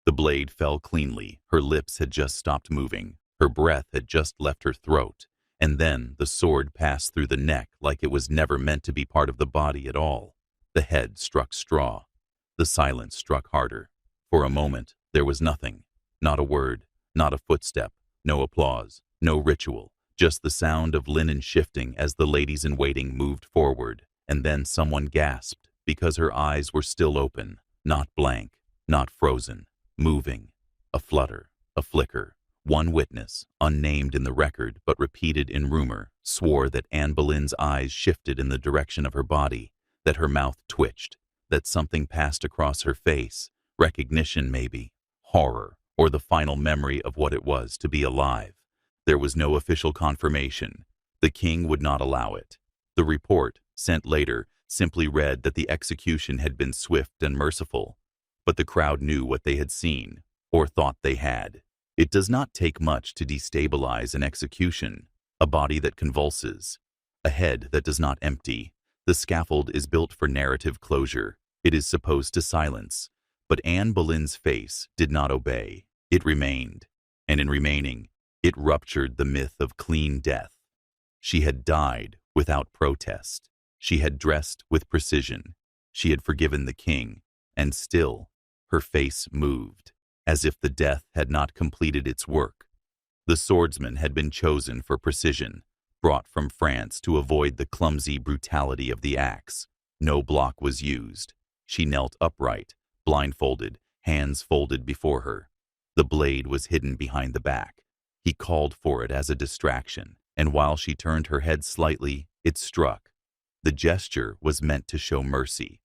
The blade fell cleanly, her lips had just stopped moving, her breath had just left her throat, and then the sword passed through the neck like it was never meant to be part of the body at all. The head struck straw. The silence struck harder. For a moment, there was nothing. Not a word, not a footstep, no applause, no ritual, just the sound of linen shifting as the ladies-in-waiting moved forward, and then someone gasped because her eyes were still open, not blank, not frozen, moving. A flutter, a flicker. One witness, unnamed in the record but repeated in rumor, swore that Anne Boleyn's eyes shifted in the direction of her body, that her mouth twitched, that something passed across her face, recognition maybe, horror, or the final memory of what it was to be alive. There was no official confirmation. The king would not allow it. The report, sent later, simply read that the execution had been swift and merciful, but the crowd knew what they had seen, or thought they had. It does not take much to destabilize an execution, a body that convulses, a head that does not empty. The scaffold is built for narrative closure. It is supposed to silence. But Anne Boleyn's face did not obey. It remained, and in remaining, it ruptured the myth of clean death. She had died without protest. She had dressed with precision. She had forgiven the king, and still, her face moved, as if the death had not completed its work. The swordsman had been chosen for precision, brought from France to avoid the clumsy brutality of the axe. No block was used. She knelt upright, blindfolded, hands folded before her. The blade was hidden behind the back. He called for it as a distraction, and while she turned her head slightly, it struck. The gesture was meant to show mercy.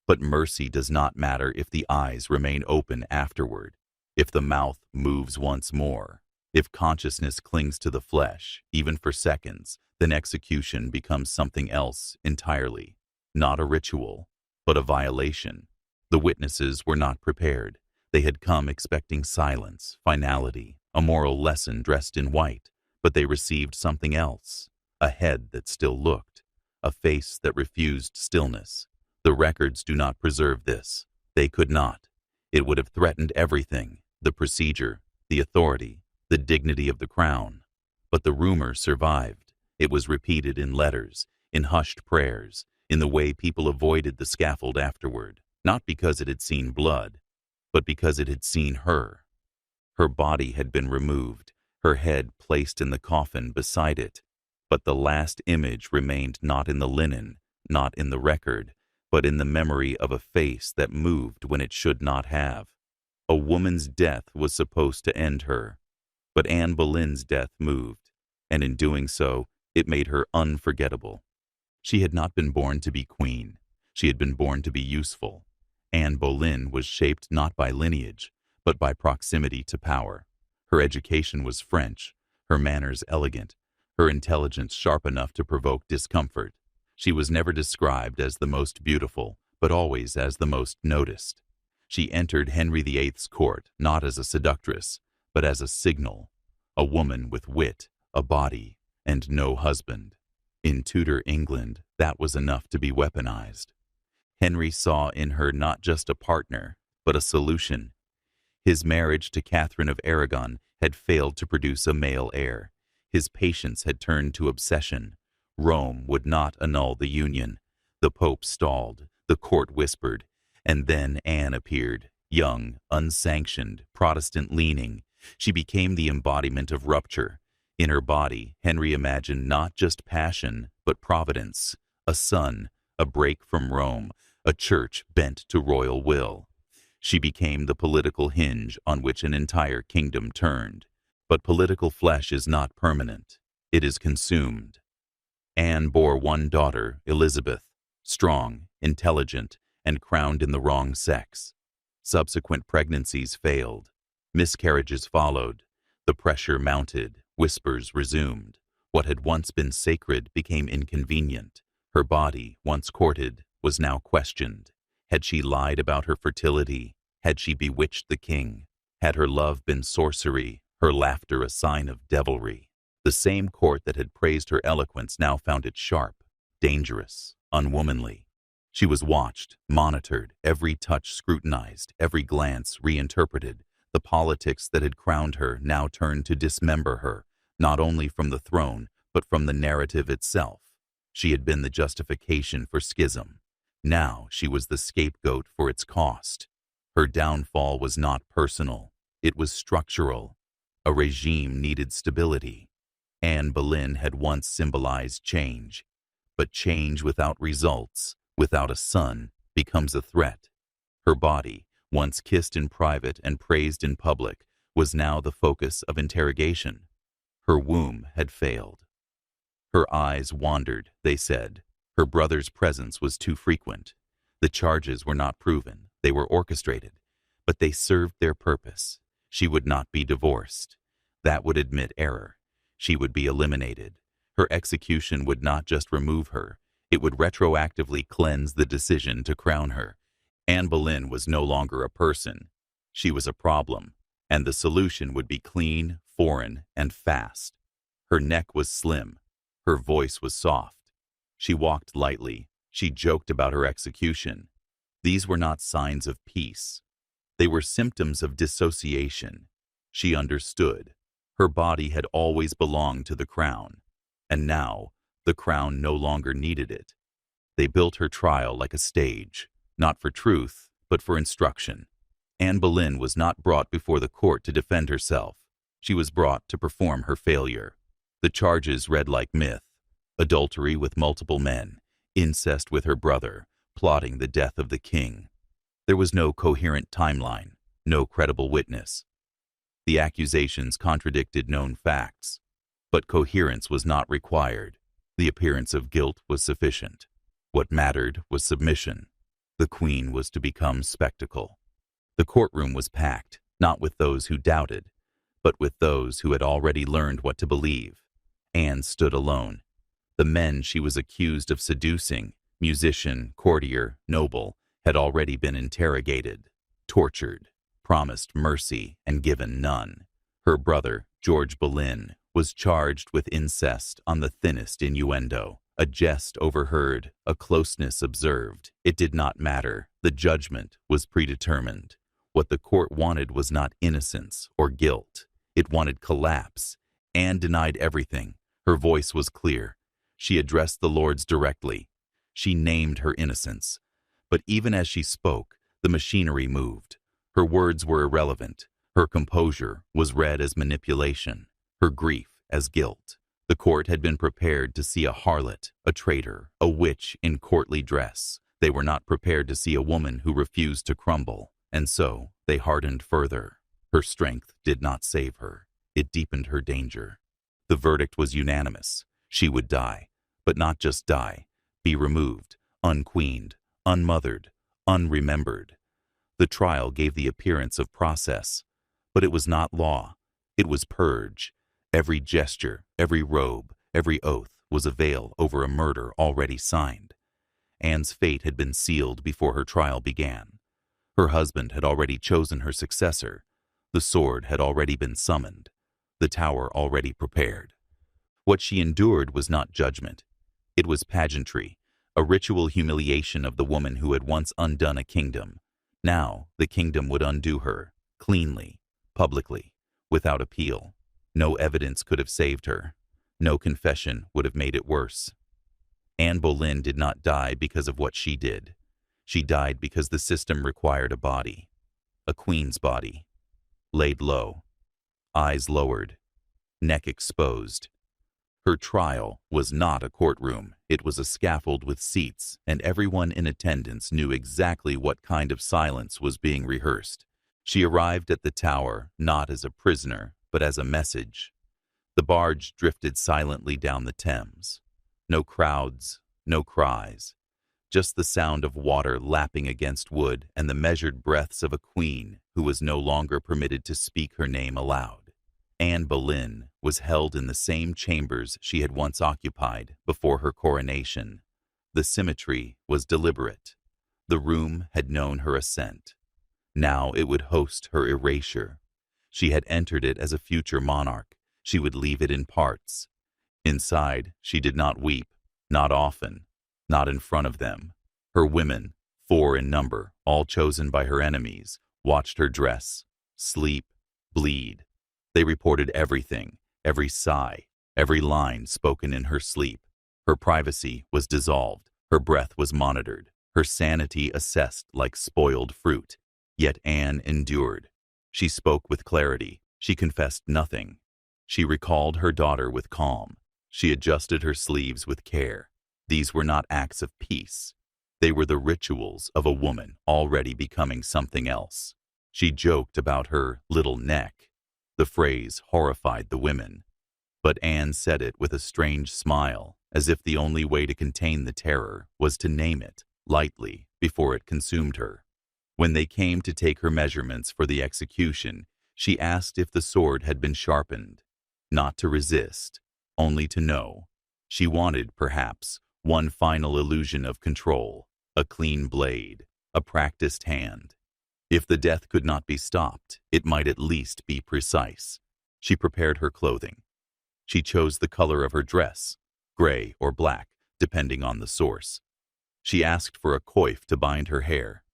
But mercy does not matter if the eyes remain open afterward, if the mouth moves once more. If consciousness clings to the flesh, even for seconds, then execution becomes something else entirely. Not a ritual, but a violation. The witnesses were not prepared. They had come expecting silence, finality, a moral lesson dressed in white, but they received something else. A head that still looked, a face that refused stillness. The records do not preserve this. They could not. It would have threatened everything, the procedure, the authority, the dignity of the crown. But the rumor survived. It was repeated in letters, in hushed prayers, in the way people avoided the scaffold afterward, not because it had seen blood, but because it had seen her. Her body had been removed, her head placed in the coffin beside it, but the last image remained not in the linen, not in the record, but in the memory of a face that moved when it should not have. A woman's death was supposed to end her, but Anne Boleyn's death moved, and in doing so, it made her unforgettable. She had not been born to be queen. She had been born to be useful. Anne Boleyn was shaped not by lineage, but by proximity to power. Her education was French, her manners elegant, her intelligence sharp enough to provoke discomfort. She was never described as the most beautiful, but always as the most noticed. She entered Henry VIII's court not as a seductress, but as a signal, a woman with wit, a body, and no husband. In Tudor England, that was enough to be weaponized. Henry saw in her not just a partner, but a solution. His marriage to Catherine of Aragon had failed to produce a male heir. His patience had turned to obsession. Rome would not annul the union. The Pope stalled, the court whispered, and then Anne appeared, young, unsanctioned, Protestant-leaning. She became the embodiment of rupture. In her body, Henry imagined not just passion, but providence, a son, a break from Rome, a church bent to royal will. She became the political hinge on which an entire kingdom turned. But political flesh is not permanent. It is consumed. Anne bore one daughter, Elizabeth, strong, intelligent, and crowned in the wrong sex. Subsequent pregnancies failed. Miscarriages followed. The pressure mounted. Whispers resumed. What had once been sacred became inconvenient. Her body, once courted, was now questioned. Had she lied about her fertility? Had she bewitched the king? Had her love been sorcery, her laughter a sign of devilry? The same court that had praised her eloquence now found it sharp, dangerous, unwomanly. She was watched, monitored, every touch scrutinized, every glance reinterpreted. The politics that had crowned her now turned to dismember her, not only from the throne, but from the narrative itself. She had been the justification for schism. Now she was the scapegoat for its cost. Her downfall was not personal. It was structural. A regime needed stability. Anne Boleyn had once symbolized change. But change without results, without a son, becomes a threat. Her body, once kissed in private and praised in public, was now the focus of interrogation. Her womb had failed. Her eyes wandered, they said. Her brother's presence was too frequent. The charges were not proven, they were orchestrated. But they served their purpose. She would not be divorced. That would admit error. She would be eliminated. Her execution would not just remove her, it would retroactively cleanse the decision to crown her. Anne Boleyn was no longer a person. She was a problem, and the solution would be clean, foreign, and fast. Her neck was slim. Her voice was soft. She walked lightly. She joked about her execution. These were not signs of peace. They were symptoms of dissociation. She understood. Her body had always belonged to the crown, and now the crown no longer needed it. They built her trial like a stage, not for truth, but for instruction. Anne Boleyn was not brought before the court to defend herself. She was brought to perform her failure. The charges read like myth: adultery with multiple men, incest with her brother, plotting the death of the king. There was no coherent timeline, no credible witness. The accusations contradicted known facts, but coherence was not required. The appearance of guilt was sufficient. What mattered was submission. The queen was to become spectacle. The courtroom was packed, not with those who doubted, but with those who had already learned what to believe. Anne stood alone. The men she was accused of seducing, musician, courtier, noble, had already been interrogated, tortured, promised mercy, and given none. Her brother, George Boleyn, was charged with incest on the thinnest innuendo. A jest overheard, a closeness observed. It did not matter. The judgment was predetermined. What the court wanted was not innocence or guilt. It wanted collapse. Anne denied everything. Her voice was clear. She addressed the lords directly. She named her innocence. But even as she spoke, the machinery moved. Her words were irrelevant. Her composure was read as manipulation. Her grief as guilt. The court had been prepared to see a harlot, a traitor, a witch in courtly dress. They were not prepared to see a woman who refused to crumble, and so they hardened further. Her strength did not save her. It deepened her danger. The verdict was unanimous. She would die, but not just die, be removed, unqueened, unmothered, unremembered. The trial gave the appearance of process, but it was not law. It was purge. Every gesture, every robe, every oath was a veil over a murder already signed. Anne's fate had been sealed before her trial began. Her husband had already chosen her successor. The sword had already been summoned. The tower already prepared. What she endured was not judgment. It was pageantry, a ritual humiliation of the woman who had once undone a kingdom. Now the kingdom would undo her, cleanly, publicly, without appeal. No evidence could have saved her. No confession would have made it worse. Anne Boleyn did not die because of what she did. She died because the system required a body, a queen's body, laid low, eyes lowered, neck exposed. Her trial was not a courtroom. It was a scaffold with seats, and everyone in attendance knew exactly what kind of silence was being rehearsed. She arrived at the tower not as a prisoner, but as a message. The barge drifted silently down the Thames. No crowds, no cries, just the sound of water lapping against wood and the measured breaths of a queen who was no longer permitted to speak her name aloud. Anne Boleyn was held in the same chambers she had once occupied before her coronation. The symmetry was deliberate. The room had known her ascent. Now it would host her erasure. She had entered it as a future monarch. She would leave it in parts. Inside, she did not weep, not often, not in front of them. Her women, 4 in number, all chosen by her enemies, watched her dress, sleep, bleed. They reported everything, every sigh, every line spoken in her sleep. Her privacy was dissolved, her breath was monitored, her sanity assessed like spoiled fruit. Yet Anne endured. She spoke with clarity. She confessed nothing. She recalled her daughter with calm. She adjusted her sleeves with care. These were not acts of peace. They were the rituals of a woman already becoming something else. She joked about her little neck. The phrase horrified the women. But Anne said it with a strange smile, as if the only way to contain the terror was to name it lightly before it consumed her. When they came to take her measurements for the execution, she asked if the sword had been sharpened. Not to resist, only to know. She wanted, perhaps, one final illusion of control, a clean blade, a practiced hand. If the death could not be stopped, it might at least be precise. She prepared her clothing. She chose the color of her dress, gray or black, depending on the source. She asked for a coif to bind her hair.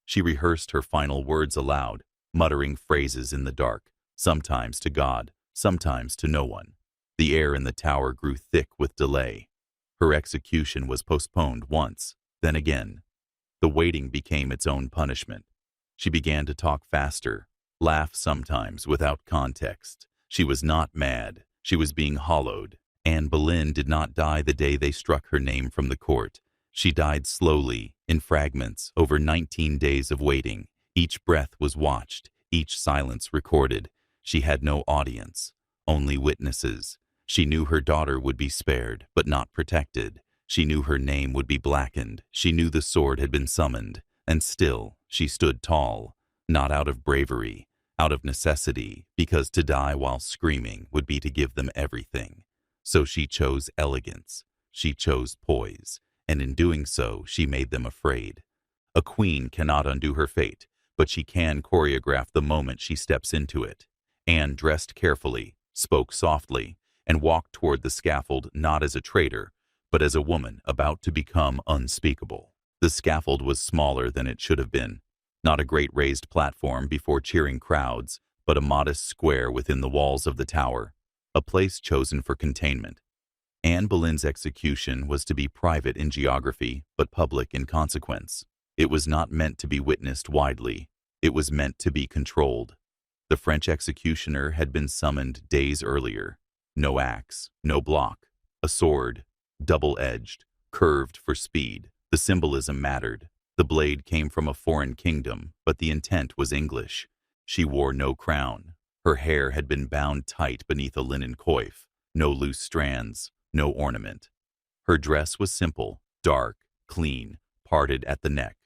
She rehearsed her final words aloud, muttering phrases in the dark, sometimes to God, sometimes to no one. The air in the tower grew thick with delay. Her execution was postponed once, then again. The waiting became its own punishment. She began to talk faster, laugh sometimes without context. She was not mad. She was being hollowed. Anne Boleyn did not die the day they struck her name from the court. She died slowly, in fragments, over 19 days of waiting. Each breath was watched, each silence recorded. She had no audience, only witnesses. She knew her daughter would be spared, but not protected. She knew her name would be blackened. She knew the sword had been summoned. And still, she stood tall, not out of bravery, out of necessity, because to die while screaming would be to give them everything. So she chose elegance. She chose poise. And in doing so, she made them afraid. A queen cannot undo her fate, but she can choreograph the moment she steps into it. Anne dressed carefully, spoke softly, and walked toward the scaffold not as a traitor, but as a woman about to become unspeakable. The scaffold was smaller than it should have been, not a great raised platform before cheering crowds, but a modest square within the walls of the tower, a place chosen for containment. Anne Boleyn's execution was to be private in geography, but public in consequence. It was not meant to be witnessed widely. It was meant to be controlled. The French executioner had been summoned days earlier. No axe, no block. A sword, double-edged, curved for speed. The symbolism mattered. The blade came from a foreign kingdom, but the intent was English. She wore no crown. Her hair had been bound tight beneath a linen coif. No loose strands. No ornament. Her dress was simple, dark, clean, parted at the neck.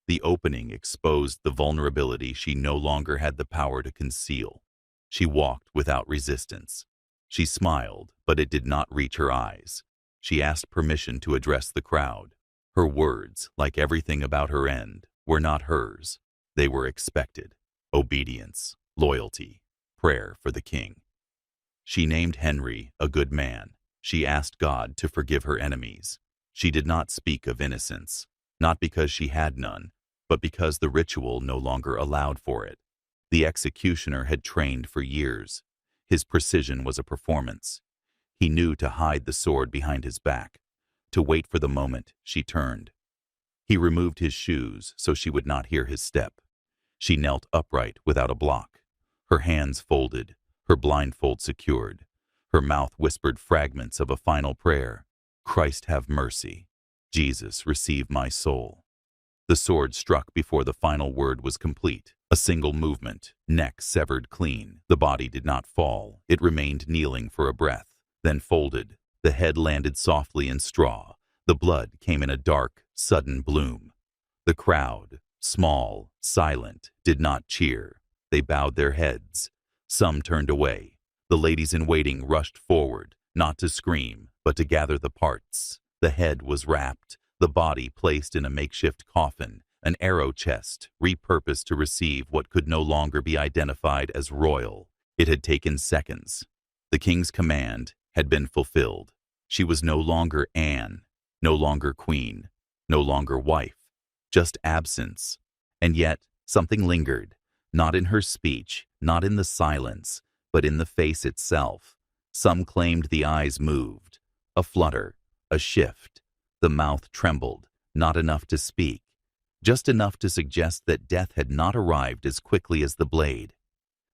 The opening exposed the vulnerability she no longer had the power to conceal. She walked without resistance. She smiled, but it did not reach her eyes. She asked permission to address the crowd. Her words, like everything about her end, were not hers. They were expected. Obedience, loyalty, prayer for the king. She named Henry a good man. She asked God to forgive her enemies. She did not speak of innocence, not because she had none, but because the ritual no longer allowed for it. The executioner had trained for years. His precision was a performance. He knew to hide the sword behind his back, to wait for the moment she turned. He removed his shoes so she would not hear his step. She knelt upright without a block, her hands folded, her blindfold secured. Her mouth whispered fragments of a final prayer. Christ have mercy. Jesus, receive my soul. The sword struck before the final word was complete. A single movement, neck severed clean. The body did not fall. It remained kneeling for a breath, then folded. The head landed softly in straw. The blood came in a dark, sudden bloom. The crowd, small, silent, did not cheer. They bowed their heads. Some turned away. The ladies in waiting rushed forward, not to scream, but to gather the parts. The head was wrapped, the body placed in a makeshift coffin, an arrow chest, repurposed to receive what could no longer be identified as royal. It had taken seconds. The king's command had been fulfilled. She was no longer Anne, no longer queen, no longer wife. just absence. And yet, something lingered, not in her speech, not in the silence, but in the face itself. Some claimed the eyes moved, a flutter, a shift. The mouth trembled, not enough to speak, just enough to suggest that death had not arrived as quickly as the blade.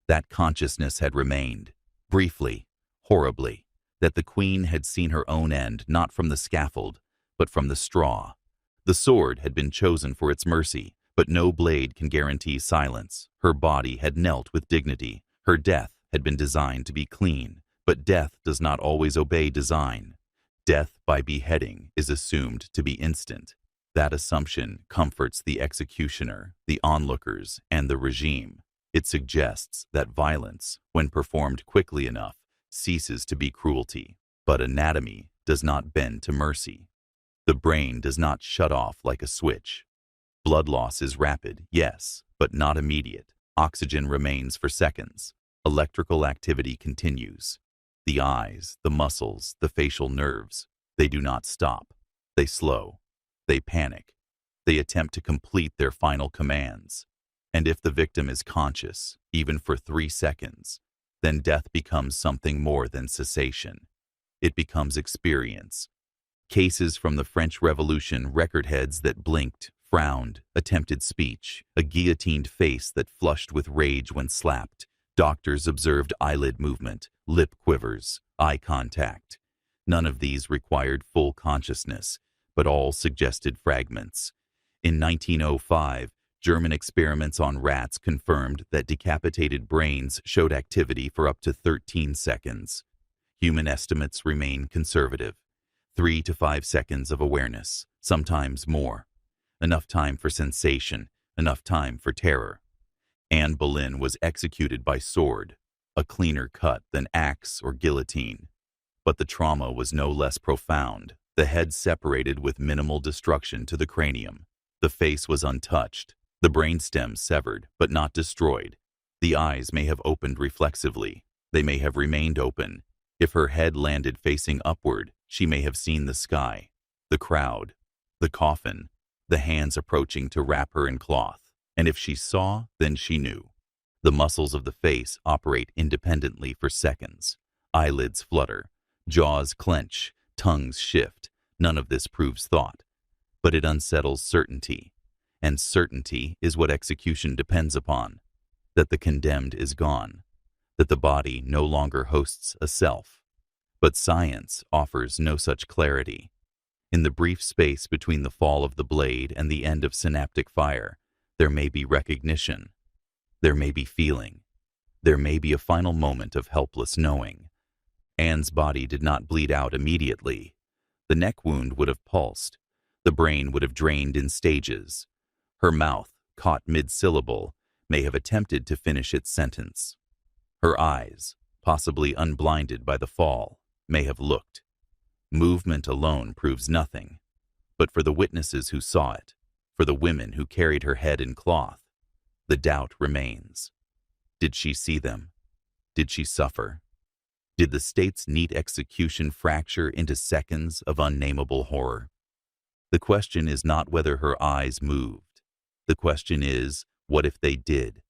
That consciousness had remained, briefly, horribly, that the queen had seen her own end not from the scaffold, but from the straw. The sword had been chosen for its mercy, but no blade can guarantee silence. Her body had knelt with dignity. Her death had been designed to be clean, but death does not always obey design. Death by beheading is assumed to be instant. That assumption comforts the executioner, the onlookers, and the regime. It suggests that violence, when performed quickly enough, ceases to be cruelty. But anatomy does not bend to mercy. The brain does not shut off like a switch. Blood loss is rapid, yes, but not immediate. Oxygen remains for seconds. Electrical activity continues. The eyes, the muscles, the facial nerves, they do not stop. They slow. They panic. They attempt to complete their final commands. And if the victim is conscious, even for 3 seconds, then death becomes something more than cessation. It becomes experience. Cases from the French Revolution, record heads that blinked, frowned, attempted speech, a guillotined face that flushed with rage when slapped. Doctors observed eyelid movement, lip quivers, eye contact. None of these required full consciousness, but all suggested fragments. In 1905, German experiments on rats confirmed that decapitated brains showed activity for up to 13 seconds. Human estimates remain conservative. 3 to 5 seconds of awareness, sometimes more. Enough time for sensation, enough time for terror. Anne Boleyn was executed by sword, a cleaner cut than axe or guillotine. But the trauma was no less profound. The head separated with minimal destruction to the cranium. The face was untouched. The brainstem severed, but not destroyed. The eyes may have opened reflexively. They may have remained open. If her head landed facing upward, she may have seen the sky, the crowd, the coffin, the hands approaching to wrap her in cloth. And if she saw, then she knew. The muscles of the face operate independently for seconds. Eyelids flutter, jaws clench, tongues shift. None of this proves thought, but it unsettles certainty. And certainty is what execution depends upon. That the condemned is gone. That the body no longer hosts a self. But science offers no such clarity. In the brief space between the fall of the blade and the end of synaptic fire, there may be recognition. There may be feeling. There may be a final moment of helpless knowing. Anne's body did not bleed out immediately. The neck wound would have pulsed. The brain would have drained in stages. Her mouth, caught mid-syllable, may have attempted to finish its sentence. Her eyes, possibly unblinded by the fall, may have looked. Movement alone proves nothing. But for the witnesses who saw it, for the women who carried her head in cloth, the doubt remains. Did she see them? Did she suffer? Did the state's neat execution fracture into seconds of unnameable horror? The question is not whether her eyes moved. The question is, what if they did?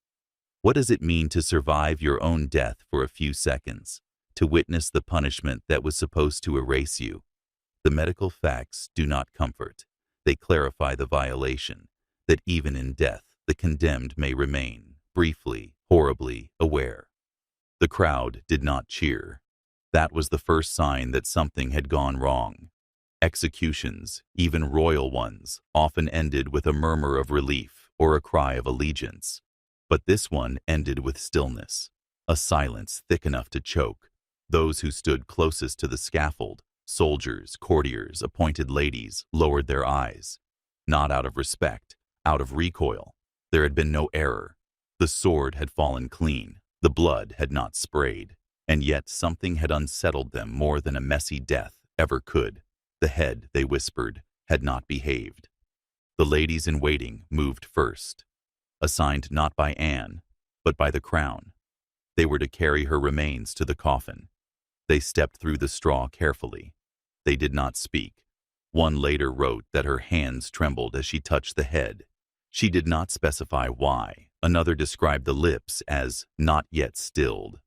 What does it mean to survive your own death for a few seconds, to witness the punishment that was supposed to erase you? The medical facts do not comfort. They clarify the violation, that even in death, the condemned may remain, briefly, horribly, aware. The crowd did not cheer. That was the first sign that something had gone wrong. Executions, even royal ones, often ended with a murmur of relief or a cry of allegiance. But this one ended with stillness, a silence thick enough to choke. Those who stood closest to the scaffold, soldiers, courtiers, appointed ladies, lowered their eyes. Not out of respect, out of recoil. There had been no error. The sword had fallen clean. The blood had not sprayed. And yet something had unsettled them more than a messy death ever could. The head, they whispered, had not behaved. The ladies in waiting moved first, assigned not by Anne, but by the crown. They were to carry her remains to the coffin. They stepped through the straw carefully. They did not speak. One later wrote that her hands trembled as she touched the head. She did not specify why. Another described the lips as not yet stilled.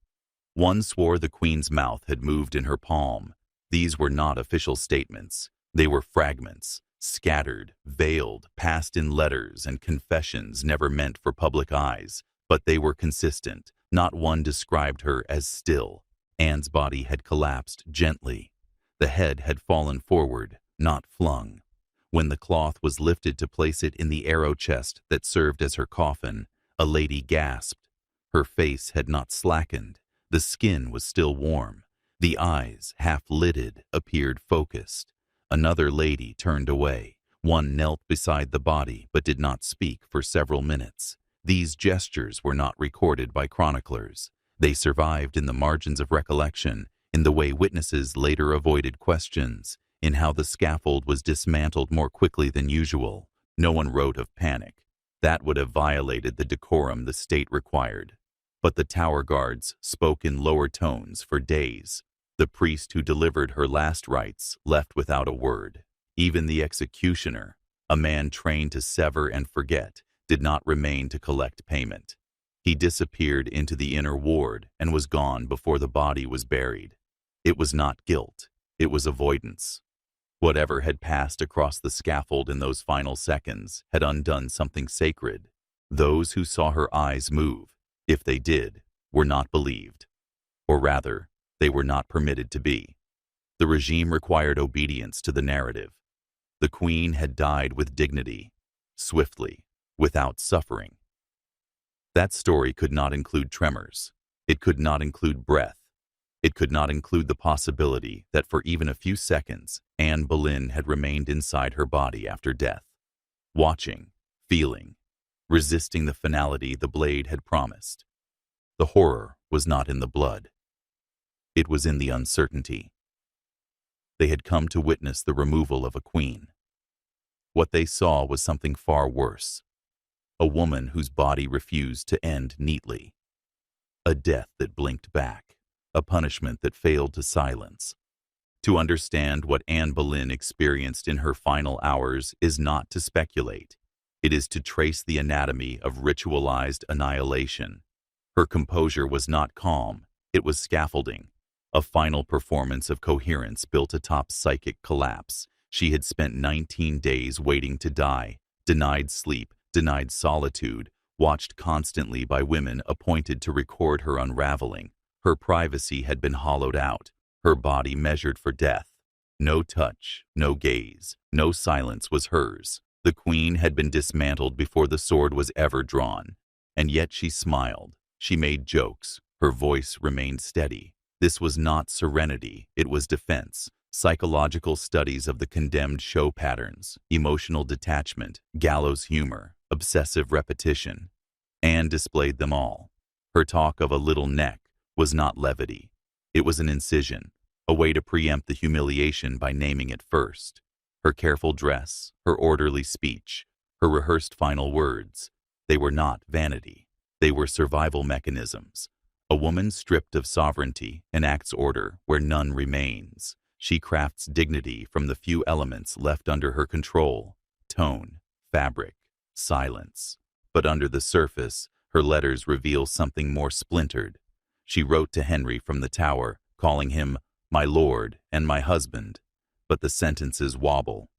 One swore the queen's mouth had moved in her palm. These were not official statements. They were fragments, scattered, veiled, passed in letters and confessions never meant for public eyes, but they were consistent. Not one described her as still. Anne's body had collapsed gently. The head had fallen forward, not flung. When the cloth was lifted to place it in the arrow chest that served as her coffin, a lady gasped. Her face had not slackened. The skin was still warm. The eyes, half-lidded, appeared focused. Another lady turned away. One knelt beside the body but did not speak for several minutes. These gestures were not recorded by chroniclers. They survived in the margins of recollection, in the way witnesses later avoided questions, in how the scaffold was dismantled more quickly than usual. No one wrote of panic. That would have violated the decorum the state required. But the tower guards spoke in lower tones for days. The priest who delivered her last rites left without a word. Even the executioner, a man trained to sever and forget, did not remain to collect payment. He disappeared into the inner ward and was gone before the body was buried. It was not guilt. It was avoidance. Whatever had passed across the scaffold in those final seconds had undone something sacred. Those who saw her eyes move, if they did, were not believed. Or rather, they were not permitted to be. The regime required obedience to the narrative. The queen had died with dignity, swiftly, without suffering. That story could not include tremors. It could not include breath. It could not include the possibility that for even a few seconds, Anne Boleyn had remained inside her body after death, watching, feeling, resisting the finality the blade had promised. The horror was not in the blood. It was in the uncertainty. They had come to witness the removal of a queen. What they saw was something far worse. A woman whose body refused to end neatly. A death that blinked back. A punishment that failed to silence. To understand what Anne Boleyn experienced in her final hours is not to speculate. It is to trace the anatomy of ritualized annihilation. Her composure was not calm. It was scaffolding. A final performance of coherence built atop psychic collapse. She had spent 19 days waiting to die, denied sleep, denied solitude, watched constantly by women appointed to record her unraveling. Her privacy had been hollowed out, her body measured for death. No touch, no gaze, no silence was hers. The queen had been dismantled before the sword was ever drawn. And yet she smiled. She made jokes. Her voice remained steady. This was not serenity, it was defense. Psychological studies of the condemned show patterns, emotional detachment, gallows humor, obsessive repetition. Anne displayed them all. Her talk of a little neck was not levity. It was an incision, a way to preempt the humiliation by naming it first. Her careful dress, her orderly speech, her rehearsed final words, they were not vanity. They were survival mechanisms. A woman stripped of sovereignty enacts order where none remains. She crafts dignity from the few elements left under her control: tone, fabric, silence. But under the surface, her letters reveal something more splintered. She wrote to Henry from the Tower, calling him my lord and my husband. But the sentences wobble.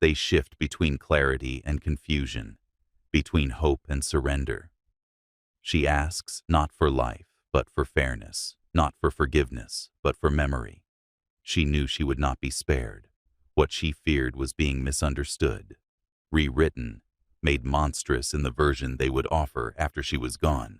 They shift between clarity and confusion, between hope and surrender. She asks not for life, but for fairness, not for forgiveness, but for memory. She knew she would not be spared. What she feared was being misunderstood, rewritten, made monstrous in the version they would offer after she was gone.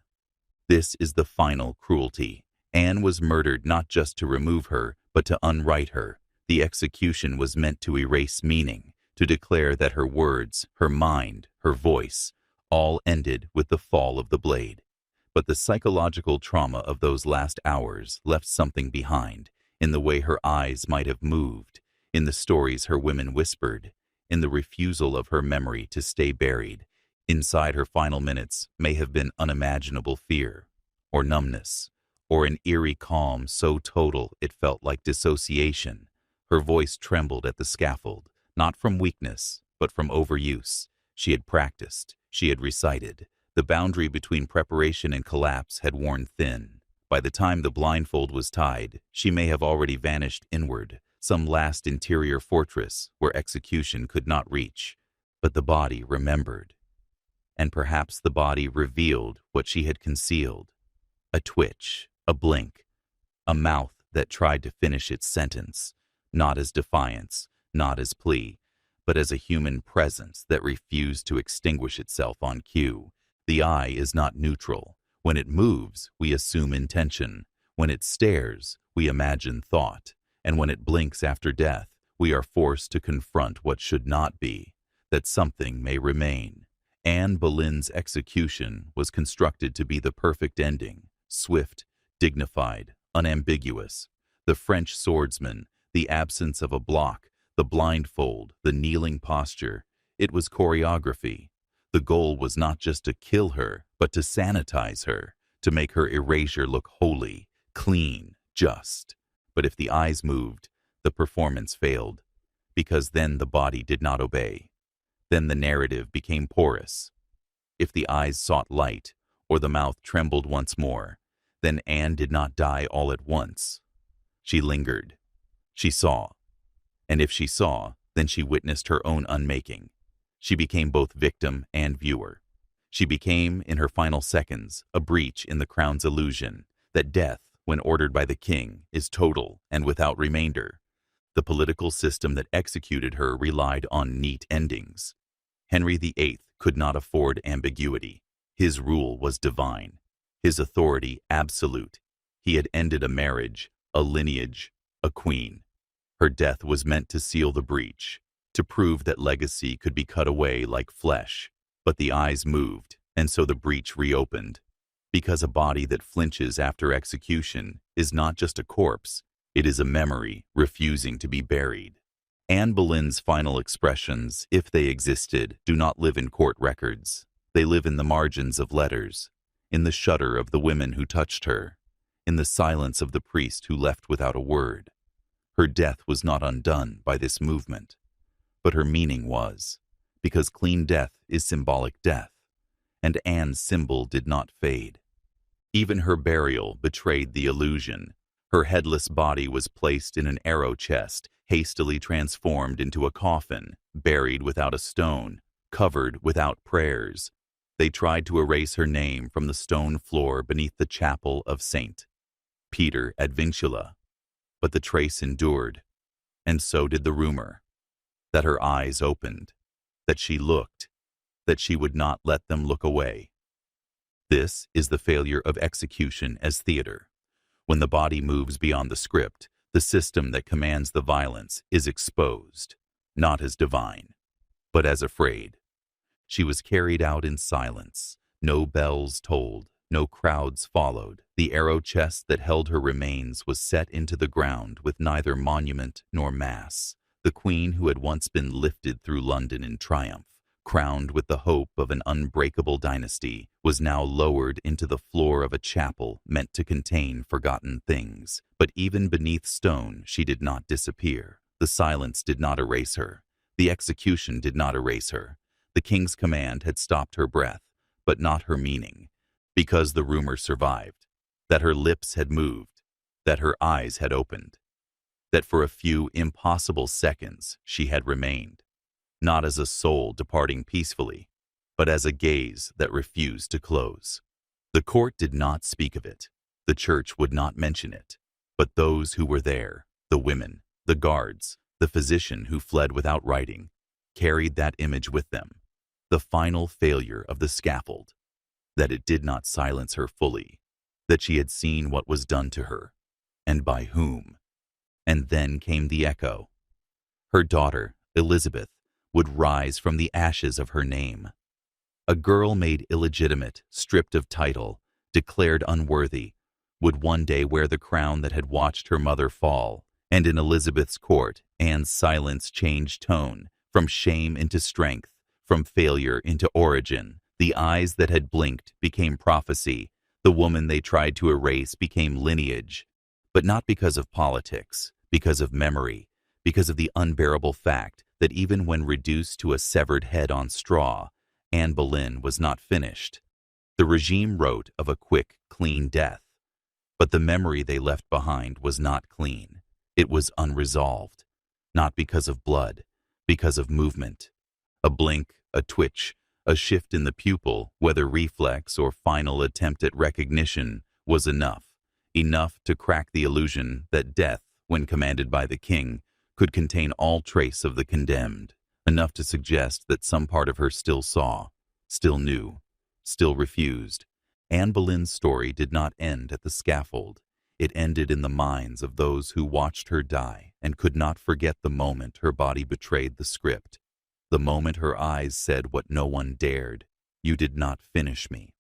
This is the final cruelty. Anne was murdered not just to remove her, but to unwrite her. The execution was meant to erase meaning, to declare that her words, her mind, her voice, all ended with the fall of the blade. But the psychological trauma of those last hours left something behind, in the way her eyes might have moved, in the stories her women whispered, in the refusal of her memory to stay buried. Inside her final minutes may have been unimaginable fear, or numbness, or an eerie calm so total it felt like dissociation. Her voice trembled at the scaffold, not from weakness, but from overuse. She had practiced. She had recited. The boundary between preparation and collapse had worn thin. By the time the blindfold was tied, she may have already vanished inward, some last interior fortress where execution could not reach. But the body remembered. And perhaps the body revealed what she had concealed. A twitch, a blink, a mouth that tried to finish its sentence, not as defiance, not as plea, but as a human presence that refused to extinguish itself on cue. The eye is not neutral. When it moves, we assume intention. When it stares, we imagine thought. And when it blinks after death, we are forced to confront what should not be, that something may remain. Anne Boleyn's execution was constructed to be the perfect ending, swift, dignified, unambiguous. The French swordsman, the absence of a block, the blindfold, the kneeling posture. It was choreography. The goal was not just to kill her, but to sanitize her, to make her erasure look holy, clean, just. But if the eyes moved, the performance failed, because then the body did not obey. Then the narrative became porous. If the eyes sought light, or the mouth trembled once more, then Anne did not die all at once. She lingered. She saw. And if she saw, then she witnessed her own unmaking. She became both victim and viewer. She became, in her final seconds, a breach in the crown's illusion that death, when ordered by the king, is total and without remainder. The political system that executed her relied on neat endings. Henry VIII could not afford ambiguity. His rule was divine, his authority absolute. He had ended a marriage, a lineage, a queen. Her death was meant to seal the breach, to prove that legacy could be cut away like flesh. But the eyes moved, and so the breach reopened. Because a body that flinches after execution is not just a corpse, it is a memory refusing to be buried. Anne Boleyn's final expressions, if they existed, do not live in court records. They live in the margins of letters, in the shudder of the women who touched her, in the silence of the priest who left without a word. Her death was not undone by this movement, but her meaning was, because clean death is symbolic death, and Anne's symbol did not fade. Even her burial betrayed the illusion. Her headless body was placed in an arrow chest, hastily transformed into a coffin, buried without a stone, covered without prayers. They tried to erase her name from the stone floor beneath the chapel of St. Peter ad Vincula, but the trace endured, and so did the rumor, that her eyes opened, that she looked, that she would not let them look away. This is the failure of execution as theater. When the body moves beyond the script, the system that commands the violence is exposed, not as divine, but as afraid. She was carried out in silence. No bells tolled, no crowds followed. The arrow chest that held her remains was set into the ground with neither monument nor mass. The queen who had once been lifted through London in triumph, crowned with the hope of an unbreakable dynasty, was now lowered into the floor of a chapel meant to contain forgotten things. But even beneath stone, she did not disappear. The silence did not erase her. The execution did not erase her. The king's command had stopped her breath, but not her meaning, because the rumor survived, that her lips had moved, that her eyes had opened, that for a few impossible seconds she had remained, not as a soul departing peacefully, but as a gaze that refused to close. The court did not speak of it. The church would not mention it. But those who were there, the women, the guards, the physician who fled without writing, carried that image with them. The final failure of the scaffold, that it did not silence her fully, that she had seen what was done to her, and by whom. And then came the echo. Her daughter, Elizabeth, would rise from the ashes of her name. A girl made illegitimate, stripped of title, declared unworthy, would one day wear the crown that had watched her mother fall, and in Elizabeth's court, Anne's silence changed tone, from shame into strength, from failure into origin. The eyes that had blinked became prophecy. The woman they tried to erase became lineage. But not because of politics, because of memory, because of the unbearable fact that even when reduced to a severed head on straw, Anne Boleyn was not finished. The regime wrote of a quick, clean death. But the memory they left behind was not clean. It was unresolved. Not because of blood, because of movement. A blink, a twitch, a shift in the pupil, whether reflex or final attempt at recognition, was enough. Enough to crack the illusion that death, when commanded by the king, could contain all trace of the condemned. Enough to suggest that some part of her still saw, still knew, still refused. Anne Boleyn's story did not end at the scaffold. It ended in the minds of those who watched her die and could not forget the moment her body betrayed the script. The moment her eyes said what no one dared, "You did not finish me."